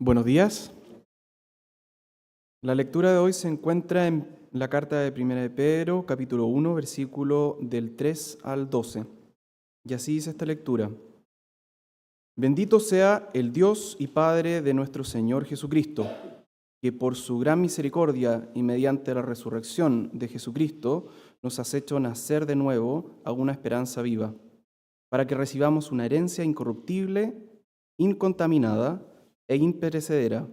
Buenos días. La lectura de hoy se encuentra en la carta de 1 de Pedro, capítulo 1, versículo del 3 al 12. Y así dice esta lectura. Bendito sea el Dios y Padre de nuestro Señor Jesucristo, que por su gran misericordia y mediante la resurrección de Jesucristo nos has hecho nacer de nuevo a una esperanza viva, para que recibamos una herencia incorruptible, incontaminada e imperecedera.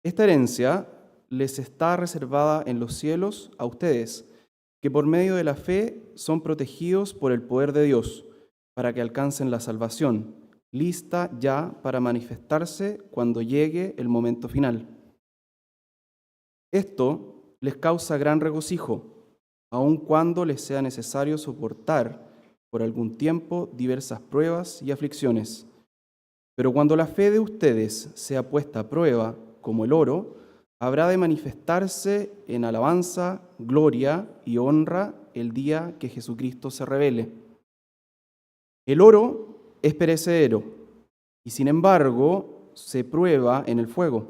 Esta herencia les está reservada en los cielos a ustedes, que por medio de la fe son protegidos por el poder de Dios, para que alcancen la salvación, lista ya para manifestarse cuando llegue el momento final. Esto les causa gran regocijo, aun cuando les sea necesario soportar por algún tiempo diversas pruebas y aflicciones. Pero cuando la fe de ustedes sea puesta a prueba, como el oro, habrá de manifestarse en alabanza, gloria y honra el día que Jesucristo se revele. El oro es perecedero y sin embargo se prueba en el fuego.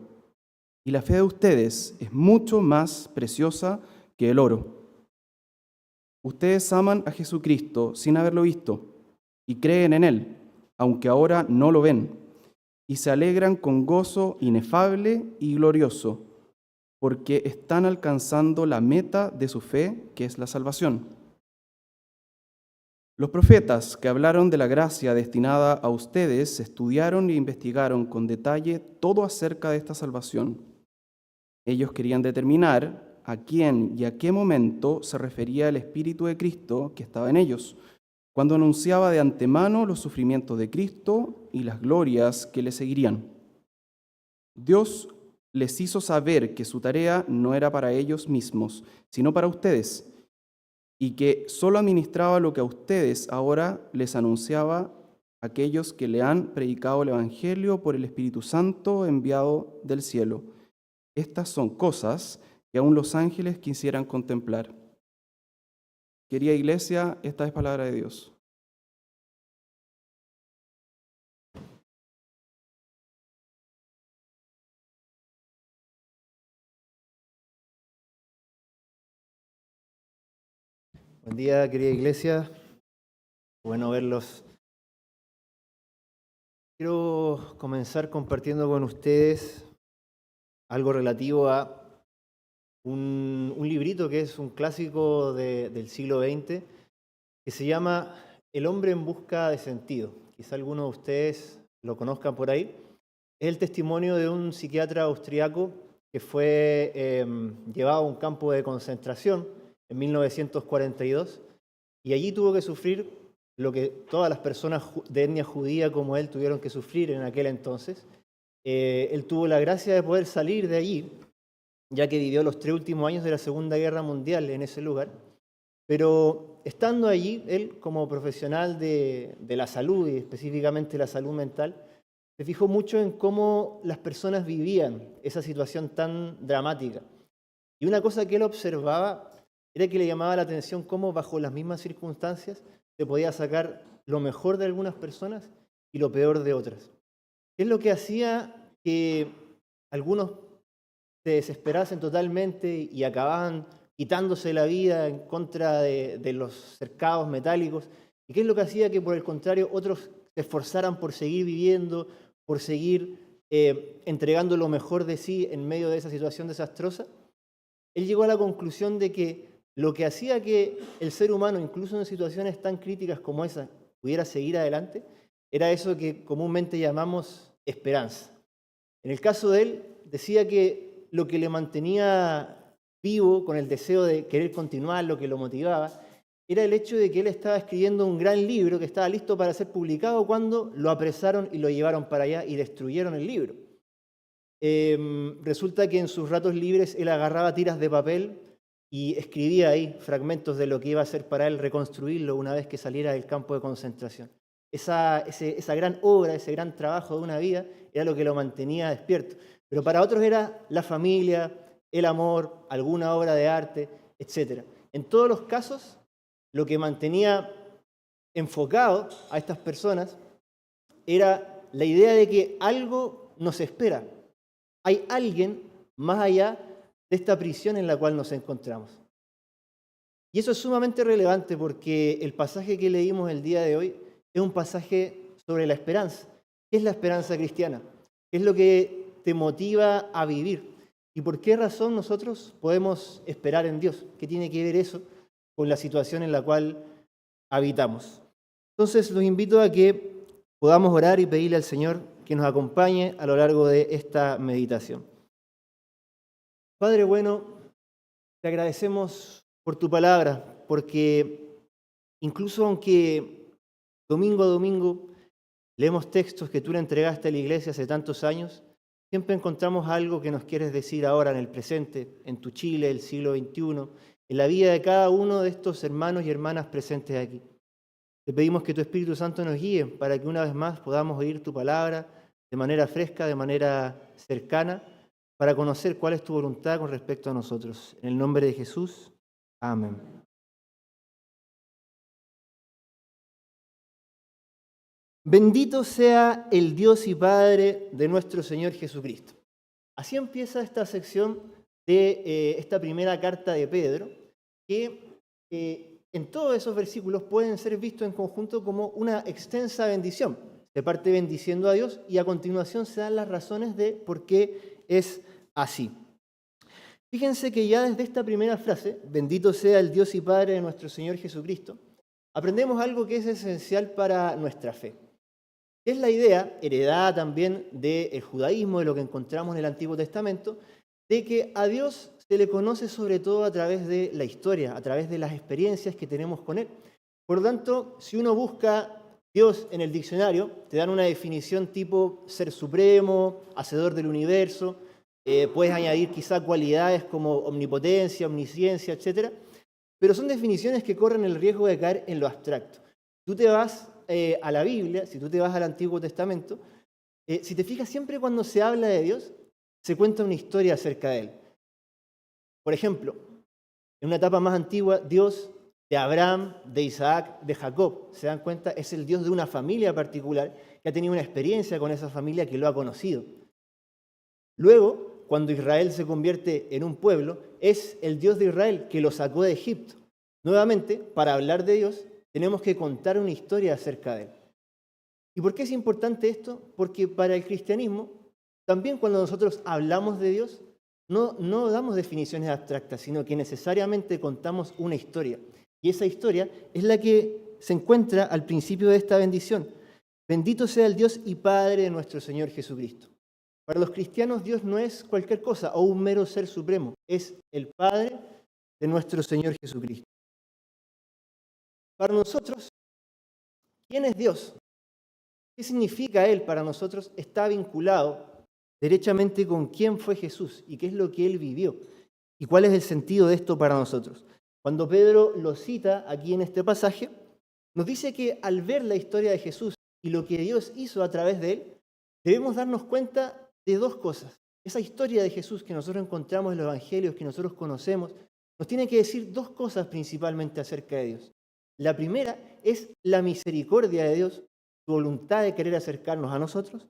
Y la fe de ustedes es mucho más preciosa que el oro. Ustedes aman a Jesucristo sin haberlo visto y creen en Él, aunque ahora no lo ven, y se alegran con gozo inefable y glorioso, porque están alcanzando la meta de su fe, que es la salvación. Los profetas que hablaron de la gracia destinada a ustedes estudiaron e investigaron con detalle todo acerca de esta salvación. Ellos querían determinar a quién y a qué momento se refería el Espíritu de Cristo que estaba en ellos, cuando anunciaba de antemano los sufrimientos de Cristo y las glorias que le seguirían. Dios les hizo saber que su tarea no era para ellos mismos, sino para ustedes, y que solo administraba lo que a ustedes ahora les anunciaba aquellos que le han predicado el Evangelio por el Espíritu Santo enviado del cielo. Estas son cosas que aún los ángeles quisieran contemplar. Querida iglesia, esta es palabra de Dios. Buen día, querida iglesia. Bueno verlos. Quiero comenzar compartiendo con ustedes algo relativo a un librito que es un clásico del siglo XX que se llama El hombre en busca de sentido. Quizá algunos de ustedes lo conozcan por ahí. Es el testimonio de un psiquiatra austriaco que fue llevado a un campo de concentración en 1942 y allí tuvo que sufrir lo que todas las personas de etnia judía como él tuvieron que sufrir en aquel entonces. Él tuvo la gracia de poder salir de allí, ya que vivió los 3 últimos años de la Segunda Guerra Mundial en ese lugar. Pero estando allí, él como profesional de la salud y específicamente la salud mental, se fijó mucho en cómo las personas vivían esa situación tan dramática. Y una cosa que él observaba era que le llamaba la atención cómo bajo las mismas circunstancias se podía sacar lo mejor de algunas personas y lo peor de otras. Es lo que hacía que algunos se desesperasen totalmente y acababan quitándose la vida en contra de los cercados metálicos. ¿Y qué es lo que hacía que, por el contrario, otros se esforzaran por seguir viviendo, por seguir entregando lo mejor de sí en medio de esa situación desastrosa? Él llegó a la conclusión de que lo que hacía que el ser humano, incluso en situaciones tan críticas como esa, pudiera seguir adelante, era eso que comúnmente llamamos esperanza. En el caso de él, decía que lo que le mantenía vivo con el deseo de querer continuar, lo que lo motivaba, era el hecho de que él estaba escribiendo un gran libro que estaba listo para ser publicado cuando lo apresaron y lo llevaron para allá y destruyeron el libro. Resulta que en sus ratos libres él agarraba tiras de papel y escribía ahí fragmentos de lo que iba a ser para él reconstruirlo una vez que saliera del campo de concentración. Esa gran obra, ese gran trabajo de una vida era lo que lo mantenía despierto. Pero para otros era la familia, el amor, alguna obra de arte, etc. En todos los casos, lo que mantenía enfocado a estas personas era la idea de que algo nos espera. Hay alguien más allá de esta prisión en la cual nos encontramos. Y eso es sumamente relevante porque el pasaje que leímos el día de hoy es un pasaje sobre la esperanza. ¿Qué es la esperanza cristiana? ¿Qué es lo que te motiva a vivir? ¿Y por qué razón nosotros podemos esperar en Dios? ¿Qué tiene que ver eso con la situación en la cual habitamos? Entonces los invito a que podamos orar y pedirle al Señor que nos acompañe a lo largo de esta meditación. Padre bueno, te agradecemos por tu palabra, porque incluso aunque domingo a domingo leemos textos que tú le entregaste a la iglesia hace tantos años, siempre encontramos algo que nos quieres decir ahora en el presente, en tu Chile, el siglo XXI, en la vida de cada uno de estos hermanos y hermanas presentes aquí. Te pedimos que tu Espíritu Santo nos guíe para que una vez más podamos oír tu palabra de manera fresca, de manera cercana, para conocer cuál es tu voluntad con respecto a nosotros. En el nombre de Jesús, amén. Bendito sea el Dios y Padre de nuestro Señor Jesucristo. Así empieza esta sección de esta primera carta de Pedro, que en todos esos versículos pueden ser vistos en conjunto como una extensa bendición. Se parte bendiciendo a Dios y a continuación se dan las razones de por qué es así. Fíjense que ya desde esta primera frase, bendito sea el Dios y Padre de nuestro Señor Jesucristo, aprendemos algo que es esencial para nuestra fe. Es la idea, heredada también del judaísmo, de lo que encontramos en el Antiguo Testamento, de que a Dios se le conoce sobre todo a través de la historia, a través de las experiencias que tenemos con Él. Por lo tanto, si uno busca Dios en el diccionario, te dan una definición tipo ser supremo, hacedor del universo, puedes añadir quizá cualidades como omnipotencia, omnisciencia, etc. Pero son definiciones que corren el riesgo de caer en lo abstracto. Tú te vas a la Biblia, si tú te vas al Antiguo Testamento, si te fijas, siempre cuando se habla de Dios, se cuenta una historia acerca de Él. Por ejemplo, en una etapa más antigua, Dios de Abraham, de Isaac, de Jacob, se dan cuenta, es el Dios de una familia particular que ha tenido una experiencia con esa familia que lo ha conocido. Luego, cuando Israel se convierte en un pueblo, es el Dios de Israel que lo sacó de Egipto. Nuevamente, para hablar de Dios, tenemos que contar una historia acerca de Él. ¿Y por qué es importante esto? Porque para el cristianismo, también cuando nosotros hablamos de Dios, no damos definiciones abstractas, sino que necesariamente contamos una historia. Y esa historia es la que se encuentra al principio de esta bendición. Bendito sea el Dios y Padre de nuestro Señor Jesucristo. Para los cristianos, Dios no es cualquier cosa o un mero ser supremo, es el Padre de nuestro Señor Jesucristo. Para nosotros, ¿quién es Dios? ¿Qué significa Él para nosotros? Está vinculado derechamente con quién fue Jesús y qué es lo que Él vivió y cuál es el sentido de esto para nosotros. Cuando Pedro lo cita aquí en este pasaje, nos dice que al ver la historia de Jesús y lo que Dios hizo a través de Él, debemos darnos cuenta de dos cosas. Esa historia de Jesús que nosotros encontramos en los evangelios, que nosotros conocemos, nos tiene que decir dos cosas principalmente acerca de Dios. La primera es la misericordia de Dios, su voluntad de querer acercarnos a nosotros.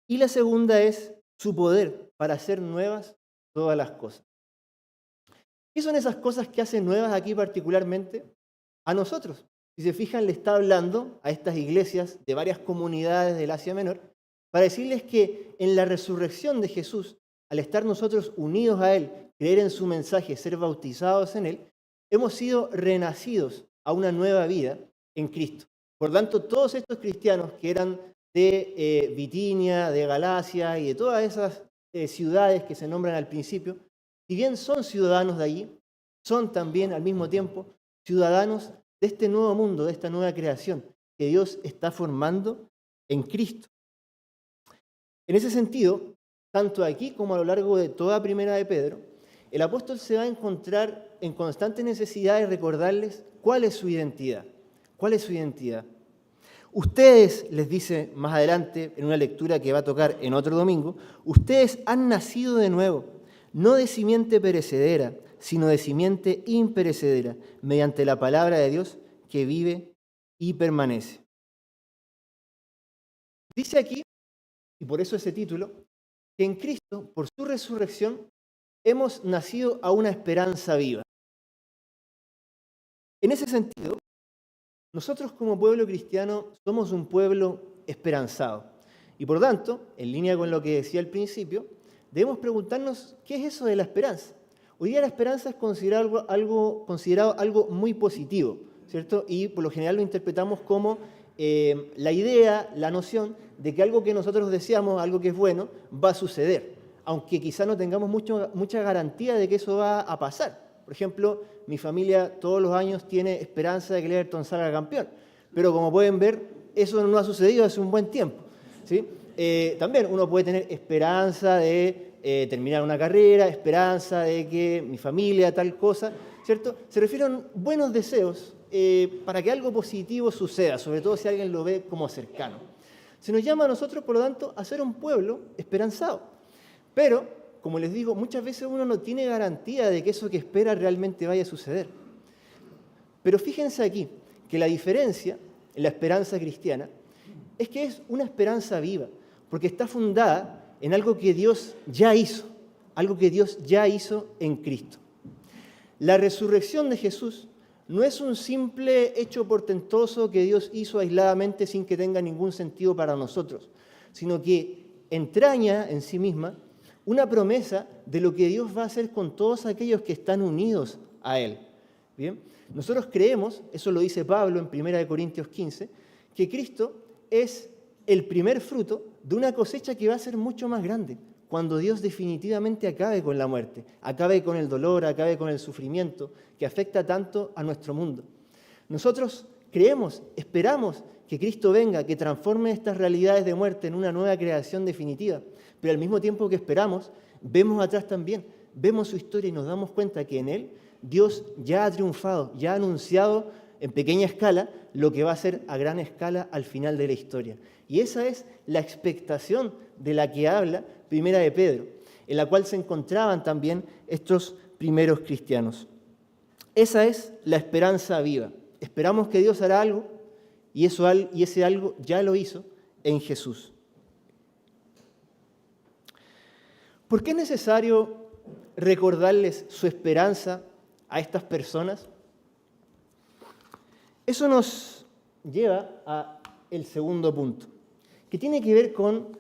Y la segunda es su poder para hacer nuevas todas las cosas. ¿Qué son esas cosas que hacen nuevas aquí particularmente? A nosotros. Si se fijan, le está hablando a estas iglesias de varias comunidades del Asia Menor para decirles que en la resurrección de Jesús, al estar nosotros unidos a Él, creer en su mensaje, ser bautizados en Él, hemos sido renacidos a una nueva vida en Cristo. Por tanto, todos estos cristianos que eran de Bitinia, de Galacia y de todas esas ciudades que se nombran al principio, si bien son ciudadanos de allí, son también al mismo tiempo ciudadanos de este nuevo mundo, de esta nueva creación que Dios está formando en Cristo. En ese sentido, tanto aquí como a lo largo de toda Primera de Pedro, el apóstol se va a encontrar en constante necesidad de recordarles cuál es su identidad. ¿Cuál es su identidad? Ustedes, les dice más adelante en una lectura que va a tocar en otro domingo, ustedes han nacido de nuevo, no de simiente perecedera, sino de simiente imperecedera, mediante la palabra de Dios que vive y permanece. Dice aquí y por eso ese título, que en Cristo, por su resurrección, hemos nacido a una esperanza viva. En ese sentido, nosotros como pueblo cristiano somos un pueblo esperanzado. Y por tanto, en línea con lo que decía al principio, debemos preguntarnos qué es eso de la esperanza. Hoy día la esperanza es considerado algo muy positivo, ¿cierto? Y por lo general lo interpretamos como la idea, la noción de que algo que nosotros deseamos, algo que es bueno, va a suceder, aunque quizá no tengamos mucha garantía de que eso va a pasar. Por ejemplo, mi familia todos los años tiene esperanza de que el Everton salga campeón, pero como pueden ver, eso no ha sucedido hace un buen tiempo, ¿sí? También uno puede tener esperanza de terminar una carrera, esperanza de que mi familia, tal cosa, ¿cierto? Se refieren buenos deseos para que algo positivo suceda, sobre todo si alguien lo ve como cercano. Se nos llama a nosotros, por lo tanto, a ser un pueblo esperanzado. Pero, como les digo, muchas veces uno no tiene garantía de que eso que espera realmente vaya a suceder. Pero fíjense aquí que la diferencia en la esperanza cristiana es que es una esperanza viva, porque está fundada en algo que Dios ya hizo, algo que Dios ya hizo en Cristo. La resurrección de Jesús no es un simple hecho portentoso que Dios hizo aisladamente sin que tenga ningún sentido para nosotros, sino que entraña en sí misma una promesa de lo que Dios va a hacer con todos aquellos que están unidos a Él. ¿Bien? Nosotros creemos, eso lo dice Pablo en 1 Corintios 15, que Cristo es el primer fruto de una cosecha que va a ser mucho más grande, cuando Dios definitivamente acabe con la muerte, acabe con el dolor, acabe con el sufrimiento que afecta tanto a nuestro mundo. Nosotros creemos, esperamos que Cristo venga, que transforme estas realidades de muerte en una nueva creación definitiva, pero al mismo tiempo que esperamos, vemos atrás también, vemos su historia y nos damos cuenta que en Él Dios ya ha triunfado, ya ha anunciado en pequeña escala lo que va a ser a gran escala al final de la historia. Y esa es la expectación de la que habla Primera de Pedro, en la cual se encontraban también estos primeros cristianos. Esa es la esperanza viva. Esperamos que Dios hará algo y ese algo ya lo hizo en Jesús. ¿Por qué es necesario recordarles su esperanza a estas personas? Eso nos lleva al segundo punto, que tiene que ver con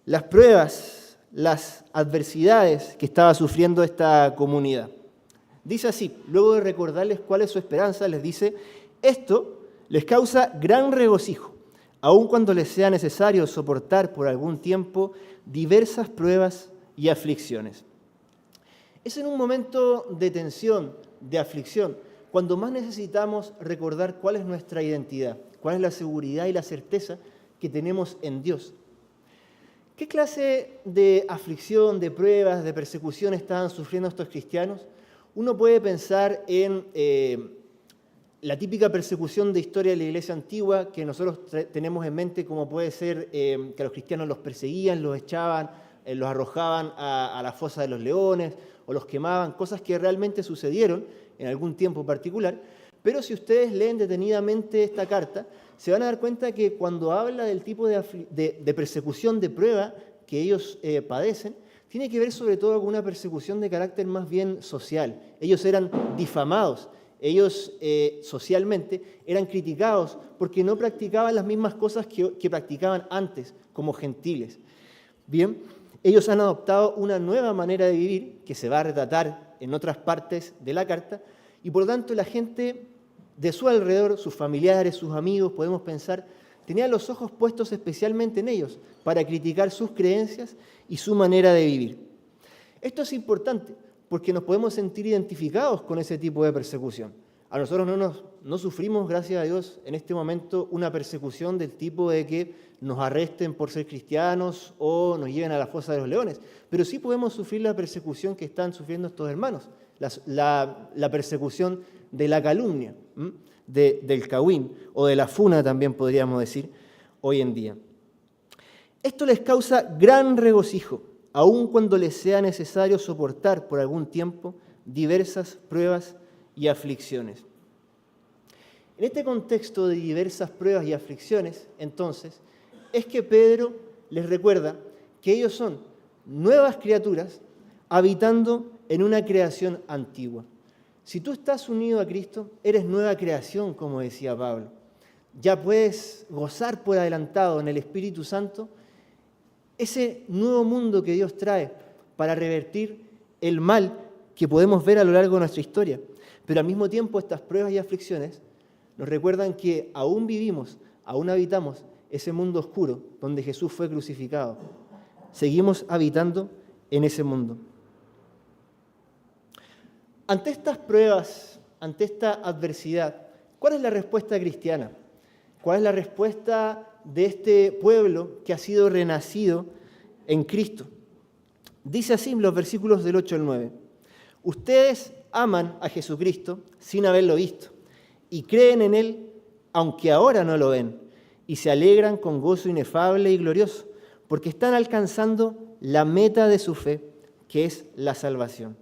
las pruebas, las adversidades que estaba sufriendo esta comunidad. Dice así, luego de recordarles cuál es su esperanza, les dice, esto les causa gran regocijo, aun cuando les sea necesario soportar por algún tiempo diversas pruebas y aflicciones. Es en un momento de tensión, de aflicción, cuando más necesitamos recordar cuál es nuestra identidad, cuál es la seguridad y la certeza que tenemos en Dios. ¿Qué clase de aflicción, de pruebas, de persecución estaban sufriendo estos cristianos? Uno puede pensar en la típica persecución de historia de la iglesia antigua que nosotros tenemos en mente, como puede ser que a los cristianos los perseguían, los echaban, los arrojaban a la fosa de los leones o los quemaban, cosas que realmente sucedieron en algún tiempo particular. Pero si ustedes leen detenidamente esta carta, se van a dar cuenta que cuando habla del tipo de persecución, de prueba que ellos padecen, tiene que ver sobre todo con una persecución de carácter más bien social. Ellos eran difamados, ellos socialmente eran criticados porque no practicaban las mismas cosas que practicaban antes como gentiles. Bien, ellos han adoptado una nueva manera de vivir que se va a retratar en otras partes de la carta y por lo tanto la gente de su alrededor, sus familiares, sus amigos, podemos pensar, tenían los ojos puestos especialmente en ellos para criticar sus creencias y su manera de vivir. Esto es importante porque nos podemos sentir identificados con ese tipo de persecución. A nosotros no sufrimos, gracias a Dios, en este momento una persecución del tipo de que nos arresten por ser cristianos o nos lleven a la fosa de los leones, pero sí podemos sufrir la persecución que están sufriendo estos hermanos, la persecución de la calumnia, del cagüín o de la funa también podríamos decir hoy en día. Esto les causa gran regocijo, aun cuando les sea necesario soportar por algún tiempo diversas pruebas y aflicciones. En este contexto de diversas pruebas y aflicciones, entonces, es que Pedro les recuerda que ellos son nuevas criaturas habitando en una creación antigua. Si tú estás unido a Cristo, eres nueva creación, como decía Pablo. Ya puedes gozar por adelantado en el Espíritu Santo ese nuevo mundo que Dios trae para revertir el mal que podemos ver a lo largo de nuestra historia. Pero al mismo tiempo estas pruebas y aflicciones nos recuerdan que aún vivimos, aún habitamos ese mundo oscuro donde Jesús fue crucificado. Seguimos habitando en ese mundo. Ante estas pruebas, ante esta adversidad, ¿cuál es la respuesta cristiana? ¿Cuál es la respuesta de este pueblo que ha sido renacido en Cristo? Dice así en los versículos del 8 al 9. Ustedes aman a Jesucristo sin haberlo visto y creen en Él aunque ahora no lo ven y se alegran con gozo inefable y glorioso porque están alcanzando la meta de su fe, que es la salvación.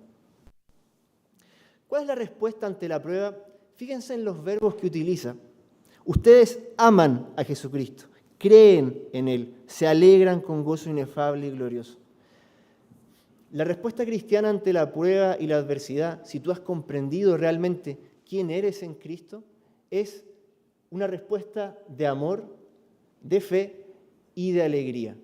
¿Cuál es la respuesta ante la prueba? Fíjense en los verbos que utiliza. Ustedes aman a Jesucristo, creen en Él, se alegran con gozo inefable y glorioso. La respuesta cristiana ante la prueba y la adversidad, si tú has comprendido realmente quién eres en Cristo, es una respuesta de amor, de fe y de alegría.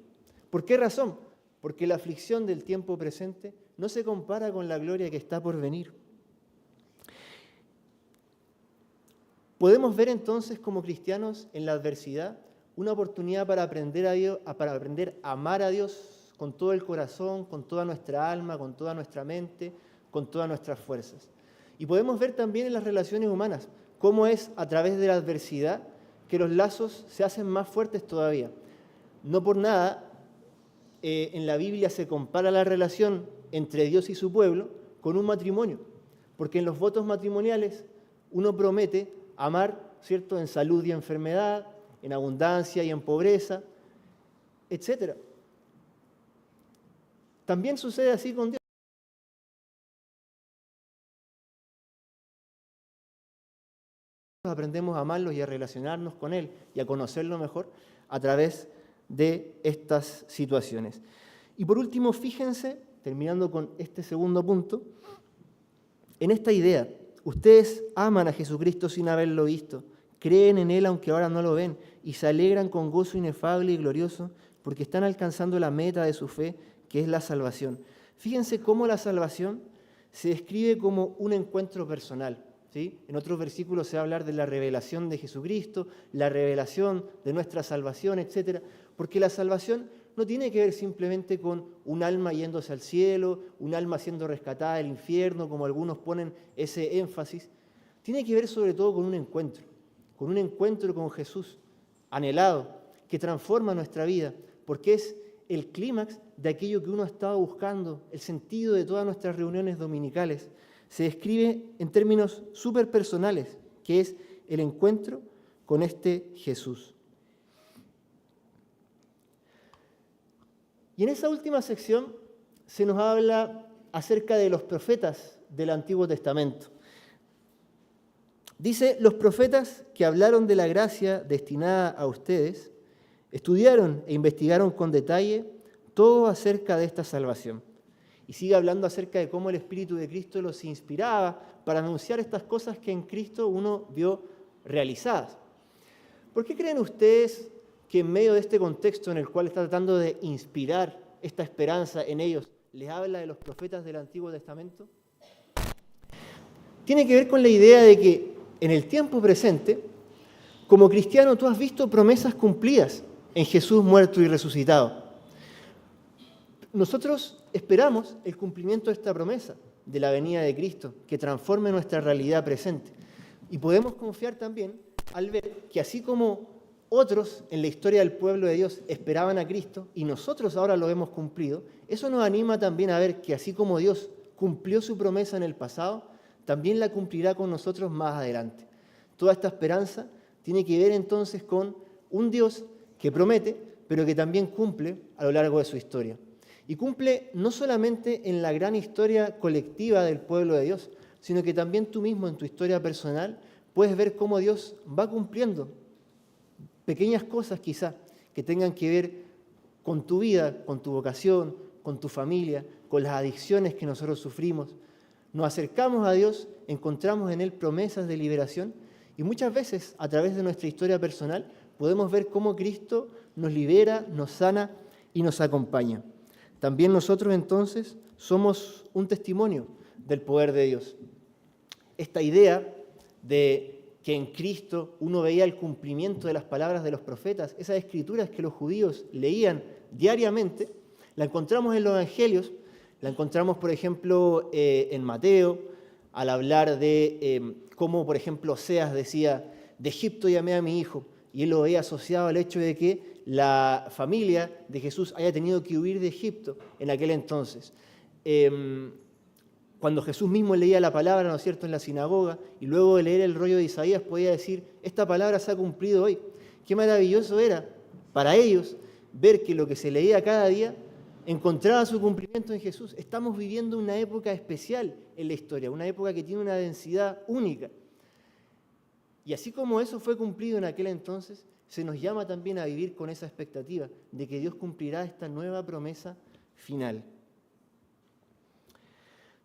¿Por qué razón? Porque la aflicción del tiempo presente no se compara con la gloria que está por venir. Podemos ver entonces como cristianos en la adversidad una oportunidad para aprender a Dios, para aprender a amar a Dios con todo el corazón, con toda nuestra alma, con toda nuestra mente, con todas nuestras fuerzas. Y podemos ver también en las relaciones humanas cómo es a través de la adversidad que los lazos se hacen más fuertes todavía. No por nada en la Biblia se compara la relación entre Dios y su pueblo con un matrimonio, porque en los votos matrimoniales uno promete amar, ¿cierto?, en salud y enfermedad, en abundancia y en pobreza, etc. También sucede así con Dios. Aprendemos a amarlos y a relacionarnos con Él y a conocerlo mejor a través de estas situaciones. Y por último, fíjense, terminando con este segundo punto, en esta idea. Ustedes aman a Jesucristo sin haberlo visto, creen en Él aunque ahora no lo ven y se alegran con gozo inefable y glorioso porque están alcanzando la meta de su fe, que es la salvación. Fíjense cómo la salvación se describe como un encuentro personal, ¿sí? En otros versículos se va a hablar de la revelación de Jesucristo, la revelación de nuestra salvación, etc. Porque la salvación no tiene que ver simplemente con un alma yéndose al cielo, un alma siendo rescatada del infierno, como algunos ponen ese énfasis. Tiene que ver sobre todo con un encuentro con Jesús, anhelado, que transforma nuestra vida, porque es el clímax de aquello que uno ha estado buscando, el sentido de todas nuestras reuniones dominicales. Se describe en términos súper personales, que es el encuentro con este Jesús. Y en esa última sección se nos habla acerca de los profetas del Antiguo Testamento. Dice, los profetas que hablaron de la gracia destinada a ustedes, estudiaron e investigaron con detalle todo acerca de esta salvación. Y sigue hablando acerca de cómo el Espíritu de Cristo los inspiraba para anunciar estas cosas que en Cristo uno vio realizadas. ¿Por qué creen ustedes que en medio de este contexto en el cual está tratando de inspirar esta esperanza en ellos, les habla de los profetas del Antiguo Testamento? Tiene que ver con la idea de que en el tiempo presente, como cristiano, tú has visto promesas cumplidas en Jesús muerto y resucitado. Nosotros esperamos el cumplimiento de esta promesa de la venida de Cristo, que transforme nuestra realidad presente. Y podemos confiar también al ver que así como otros en la historia del pueblo de Dios esperaban a Cristo y nosotros ahora lo hemos cumplido, eso nos anima también a ver que así como Dios cumplió su promesa en el pasado, también la cumplirá con nosotros más adelante. Toda esta esperanza tiene que ver entonces con un Dios que promete, pero que también cumple a lo largo de su historia. Y cumple no solamente en la gran historia colectiva del pueblo de Dios, sino que también tú mismo en tu historia personal puedes ver cómo Dios va cumpliendo pequeñas cosas quizá que tengan que ver con tu vida, con tu vocación, con tu familia, con las adicciones que nosotros sufrimos. Nos acercamos a Dios, encontramos en Él promesas de liberación y muchas veces a través de nuestra historia personal podemos ver cómo Cristo nos libera, nos sana y nos acompaña. También nosotros entonces somos un testimonio del poder de Dios. Esta idea de que en Cristo uno veía el cumplimiento de las palabras de los profetas, esas escrituras que los judíos leían diariamente, la encontramos en los evangelios, la encontramos, por ejemplo, en Mateo, al hablar de cómo, por ejemplo, Oseas decía, de Egipto llamé a mi hijo, y él lo veía asociado al hecho de que la familia de Jesús haya tenido que huir de Egipto en aquel entonces. Cuando Jesús mismo leía la palabra, ¿no es cierto?, en la sinagoga, y luego de leer el rollo de Isaías podía decir, esta palabra se ha cumplido hoy. Qué maravilloso era para ellos ver que lo que se leía cada día encontraba su cumplimiento en Jesús. Estamos viviendo una época especial en la historia, una época que tiene una densidad única. Y así como eso fue cumplido en aquel entonces, se nos llama también a vivir con esa expectativa de que Dios cumplirá esta nueva promesa final.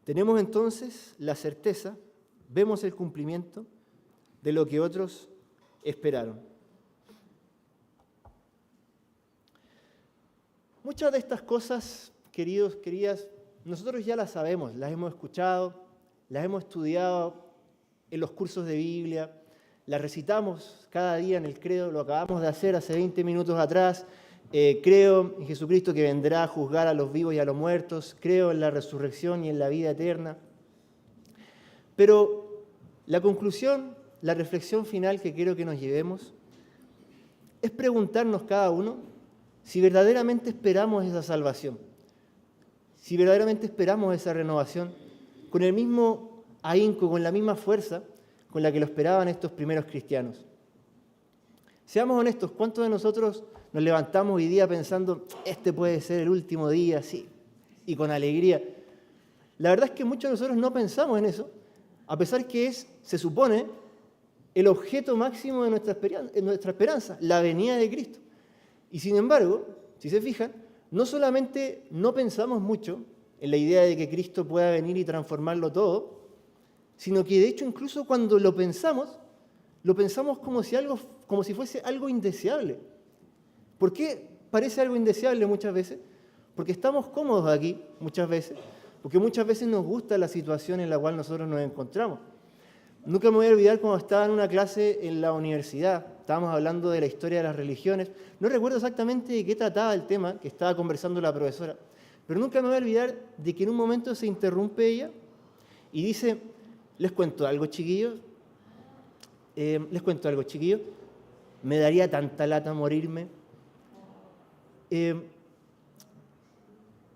Tenemos entonces la certeza, vemos el cumplimiento de lo que otros esperaron. Muchas de estas cosas, queridos, queridas, nosotros ya las sabemos, las hemos escuchado, las hemos estudiado en los cursos de Biblia, las recitamos cada día en el credo, lo acabamos de hacer hace 20 minutos atrás. Creo en Jesucristo que vendrá a juzgar a los vivos y a los muertos, creo en la resurrección y en la vida eterna. Pero la conclusión, la reflexión final que quiero que nos llevemos es preguntarnos cada uno si verdaderamente esperamos esa salvación, si verdaderamente esperamos esa renovación, con el mismo ahínco, con la misma fuerza con la que lo esperaban estos primeros cristianos. Seamos honestos, ¿cuántos de nosotros nos levantamos hoy día pensando, este puede ser el último día, sí, y con alegría? La verdad es que muchos de nosotros no pensamos en eso, a pesar que se supone, el objeto máximo de nuestra esperanza, la venida de Cristo. Y sin embargo, si se fijan, no solamente no pensamos mucho en la idea de que Cristo pueda venir y transformarlo todo, sino que de hecho incluso cuando lo pensamos como si fuese algo indeseable. ¿Por qué parece algo indeseable muchas veces? Porque estamos cómodos aquí muchas veces, porque muchas veces nos gusta la situación en la cual nosotros nos encontramos. Nunca me voy a olvidar cuando estaba en una clase en la universidad, estábamos hablando de la historia de las religiones, no recuerdo exactamente de qué trataba el tema que estaba conversando la profesora, pero nunca me voy a olvidar de que en un momento se interrumpe ella y dice, les cuento algo, chiquillos, me daría tanta lata morirme.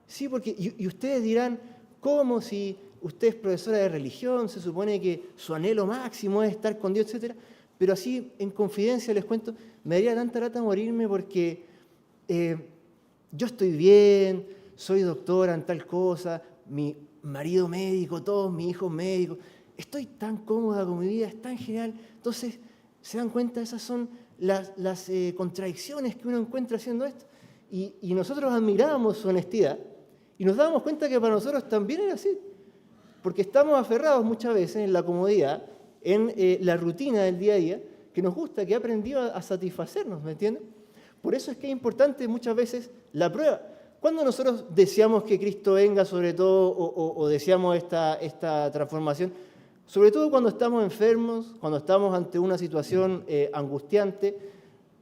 Sí, porque, y ustedes dirán, ¿cómo si usted es profesora de religión, se supone que su anhelo máximo es estar con Dios, etcétera? Pero así, en confidencia les cuento, me daría tanta lata morirme porque yo estoy bien, soy doctora en tal cosa, mi marido médico, todos mis hijos médicos, estoy tan cómoda con mi vida, es tan genial. Entonces, ¿se dan cuenta? Esas son las contradicciones que uno encuentra haciendo esto. Y nosotros admirábamos su honestidad y nos dábamos cuenta que para nosotros también era así. Porque estamos aferrados muchas veces en la comodidad, en la rutina del día a día, que nos gusta, que ha aprendido a satisfacernos, ¿me entienden? Por eso es que es importante muchas veces la prueba. Cuando nosotros deseamos que Cristo venga, sobre todo, o deseamos esta transformación, sobre todo cuando estamos enfermos, cuando estamos ante una situación angustiante,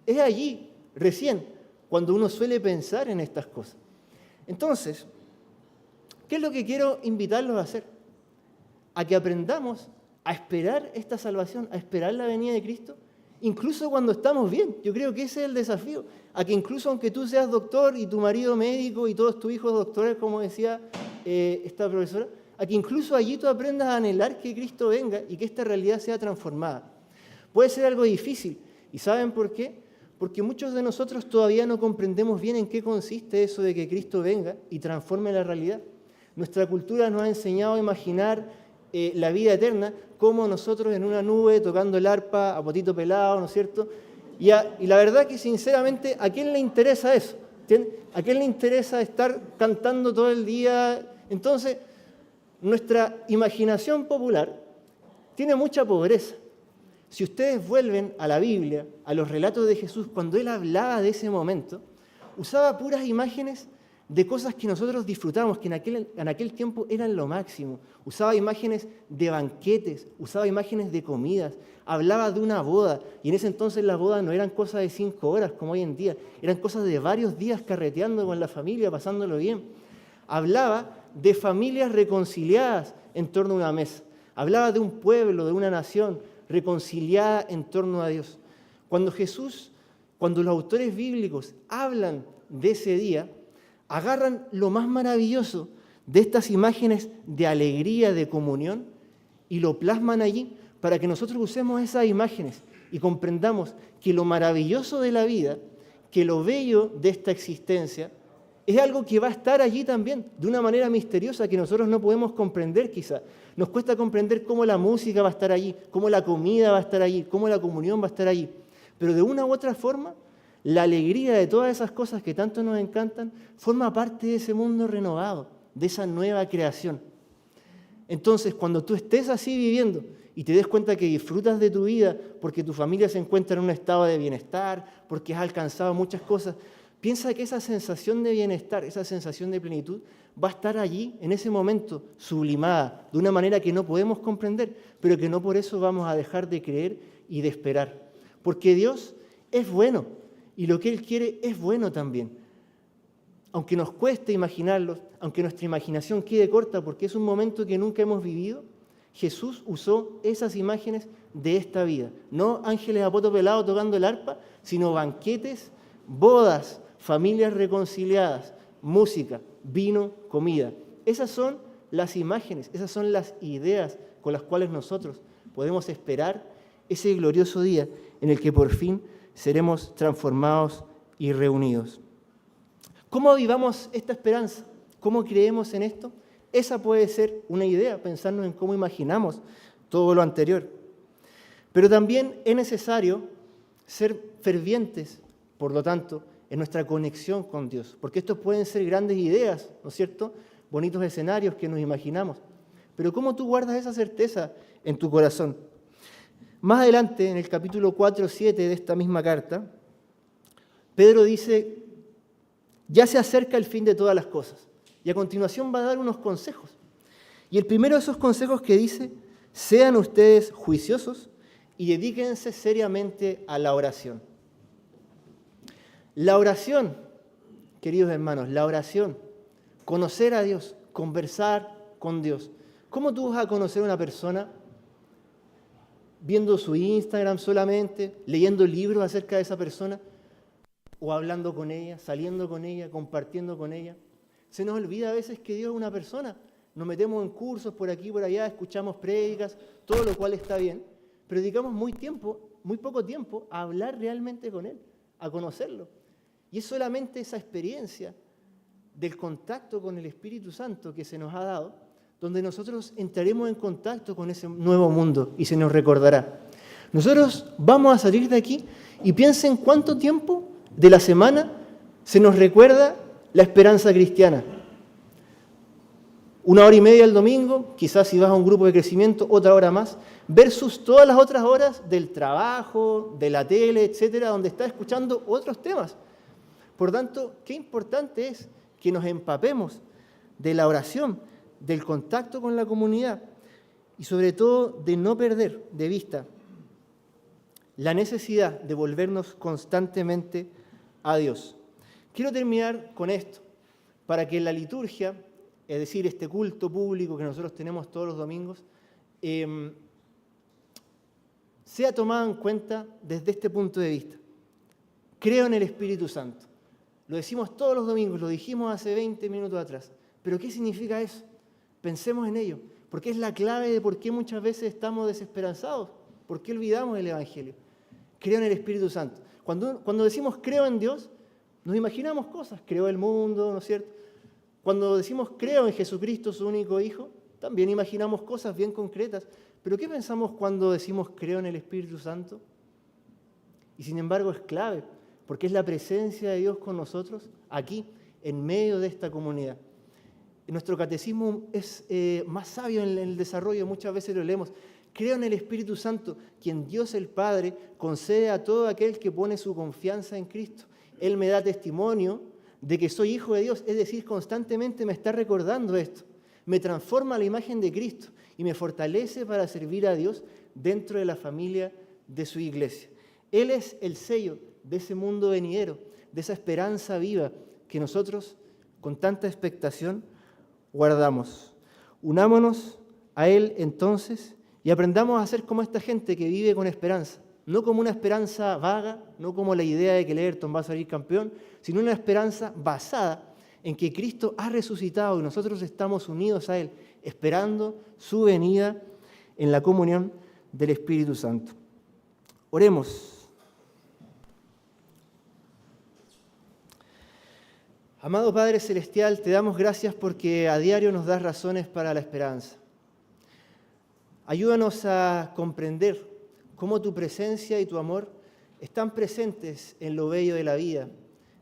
es allí, recién, cuando uno suele pensar en estas cosas. Entonces, ¿qué es lo que quiero invitarlos a hacer? A que aprendamos a esperar esta salvación, a esperar la venida de Cristo, incluso cuando estamos bien. Yo creo que ese es el desafío, a que incluso aunque tú seas doctor y tu marido médico y todos tus hijos doctores, como decía esta profesora, a que incluso allí tú aprendas a anhelar que Cristo venga y que esta realidad sea transformada. Puede ser algo difícil, ¿y saben por qué? Porque muchos de nosotros todavía no comprendemos bien en qué consiste eso de que Cristo venga y transforme la realidad. Nuestra cultura nos ha enseñado a imaginar la vida eterna como nosotros en una nube tocando el arpa a potito pelado, ¿no es cierto? Y la verdad que sinceramente, ¿a quién le interesa eso? ¿A quién le interesa estar cantando todo el día? Entonces, nuestra imaginación popular tiene mucha pobreza. Si ustedes vuelven a la Biblia, a los relatos de Jesús, cuando Él hablaba de ese momento, usaba puras imágenes de cosas que nosotros disfrutamos, que en aquel tiempo eran lo máximo. Usaba imágenes de banquetes, usaba imágenes de comidas, hablaba de una boda, y en ese entonces las bodas no eran cosas de 5 horas como hoy en día, eran cosas de varios días carreteando con la familia, pasándolo bien. Hablaba de familias reconciliadas en torno a una mesa, hablaba de un pueblo, de una nación reconciliada en torno a Dios. Cuando los autores bíblicos hablan de ese día, agarran lo más maravilloso de estas imágenes de alegría, de comunión, y lo plasman allí para que nosotros usemos esas imágenes y comprendamos que lo maravilloso de la vida, que lo bello de esta existencia, es algo que va a estar allí también, de una manera misteriosa que nosotros no podemos comprender quizá. Nos cuesta comprender cómo la música va a estar allí, cómo la comida va a estar allí, cómo la comunión va a estar allí. Pero de una u otra forma, la alegría de todas esas cosas que tanto nos encantan forma parte de ese mundo renovado, de esa nueva creación. Entonces, cuando tú estés así viviendo y te des cuenta que disfrutas de tu vida porque tu familia se encuentra en un estado de bienestar, porque has alcanzado muchas cosas, piensa que esa sensación de bienestar, esa sensación de plenitud, va a estar allí, en ese momento, sublimada, de una manera que no podemos comprender, pero que no por eso vamos a dejar de creer y de esperar. Porque Dios es bueno, y lo que Él quiere es bueno también. Aunque nos cueste imaginarlo, aunque nuestra imaginación quede corta porque es un momento que nunca hemos vivido, Jesús usó esas imágenes de esta vida. No ángeles a poto pelado tocando el arpa, sino banquetes, bodas, familias reconciliadas, música, vino, comida. Esas son las imágenes, esas son las ideas con las cuales nosotros podemos esperar ese glorioso día en el que por fin seremos transformados y reunidos. ¿Cómo vivamos esta esperanza? ¿Cómo creemos en esto? Esa puede ser una idea, pensarnos en cómo imaginamos todo lo anterior. Pero también es necesario ser fervientes, por lo tanto, en nuestra conexión con Dios, porque estos pueden ser grandes ideas, ¿no es cierto? Bonitos escenarios que nos imaginamos. Pero ¿cómo tú guardas esa certeza en tu corazón? Más adelante, en el capítulo 4-7 de esta misma carta, Pedro dice, ya se acerca el fin de todas las cosas. Y a continuación va a dar unos consejos. Y el primero de esos consejos que dice, sean ustedes juiciosos y dedíquense seriamente a la oración. La oración, queridos hermanos, la oración, conocer a Dios, conversar con Dios. ¿Cómo tú vas a conocer a una persona? Viendo su Instagram solamente, leyendo libros acerca de esa persona, o hablando con ella, saliendo con ella, compartiendo con ella. Se nos olvida a veces que Dios es una persona. Nos metemos en cursos por aquí y por allá, escuchamos prédicas, todo lo cual está bien, pero dedicamos muy poco tiempo a hablar realmente con Él, a conocerlo. Y es solamente esa experiencia del contacto con el Espíritu Santo que se nos ha dado, donde nosotros entraremos en contacto con ese nuevo mundo y se nos recordará. Nosotros vamos a salir de aquí y piensen cuánto tiempo de la semana se nos recuerda la esperanza cristiana. 1 hora y media el domingo, quizás si vas a un grupo de crecimiento, otra hora más, versus todas las otras horas del trabajo, de la tele, etcétera, donde estás escuchando otros temas. Por tanto, qué importante es que nos empapemos de la oración, del contacto con la comunidad y sobre todo de no perder de vista la necesidad de volvernos constantemente a Dios. Quiero terminar con esto, para que la liturgia, es decir, este culto público que nosotros tenemos todos los domingos, sea tomada en cuenta desde este punto de vista. Creo en el Espíritu Santo. Lo decimos todos los domingos, lo dijimos hace 20 minutos atrás. ¿Pero qué significa eso? Pensemos en ello, porque es la clave de por qué muchas veces estamos desesperanzados, por qué olvidamos el Evangelio. Creo en el Espíritu Santo. Cuando decimos creo en Dios, nos imaginamos cosas. Creó el mundo, ¿no es cierto? Cuando decimos creo en Jesucristo, su único Hijo, también imaginamos cosas bien concretas. ¿Pero qué pensamos cuando decimos creo en el Espíritu Santo? Y sin embargo es clave, porque es la presencia de Dios con nosotros aquí, en medio de esta comunidad. Nuestro catecismo es más sabio en el desarrollo, muchas veces lo leemos. Creo en el Espíritu Santo, quien Dios el Padre concede a todo aquel que pone su confianza en Cristo. Él me da testimonio de que soy hijo de Dios, es decir, constantemente me está recordando esto. Me transforma a la imagen de Cristo y me fortalece para servir a Dios dentro de la familia de su iglesia. Él es el sello de ese mundo venidero, de esa esperanza viva que nosotros con tanta expectación guardamos. Unámonos a Él entonces y aprendamos a ser como esta gente que vive con esperanza. No como una esperanza vaga, no como la idea de que el Everton va a salir campeón, sino una esperanza basada en que Cristo ha resucitado y nosotros estamos unidos a Él, esperando su venida en la comunión del Espíritu Santo. Oremos. Amado Padre Celestial, te damos gracias porque a diario nos das razones para la esperanza. Ayúdanos a comprender cómo tu presencia y tu amor están presentes en lo bello de la vida,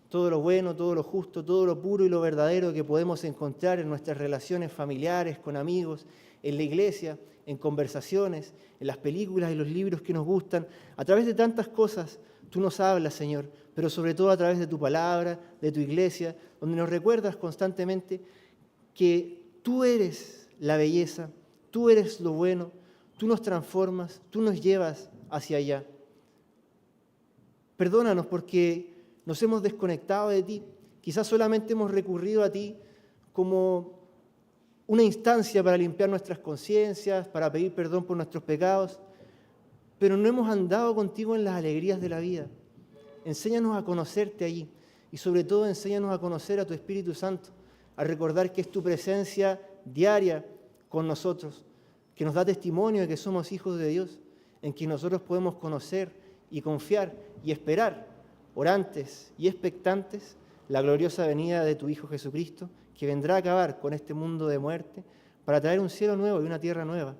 todo lo bueno, todo lo justo, todo lo puro y lo verdadero que podemos encontrar en nuestras relaciones familiares, con amigos, en la iglesia, en conversaciones, en las películas y los libros que nos gustan. A través de tantas cosas tú nos hablas, Señor, pero sobre todo a través de tu palabra, de tu iglesia, donde nos recuerdas constantemente que tú eres la belleza, tú eres lo bueno, tú nos transformas, tú nos llevas hacia allá. Perdónanos porque nos hemos desconectado de ti. Quizás solamente hemos recurrido a ti como una instancia para limpiar nuestras conciencias, para pedir perdón por nuestros pecados, pero no hemos andado contigo en las alegrías de la vida. Enséñanos a conocerte allí y sobre todo enséñanos a conocer a tu Espíritu Santo, a recordar que es tu presencia diaria con nosotros, que nos da testimonio de que somos hijos de Dios, en que nosotros podemos conocer y confiar y esperar, orantes y expectantes, la gloriosa venida de tu Hijo Jesucristo, que vendrá a acabar con este mundo de muerte para traer un cielo nuevo y una tierra nueva,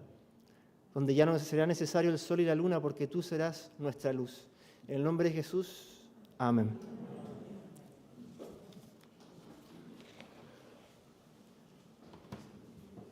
donde ya no será necesario el sol y la luna porque tú serás nuestra luz. En el nombre de Jesús, amén.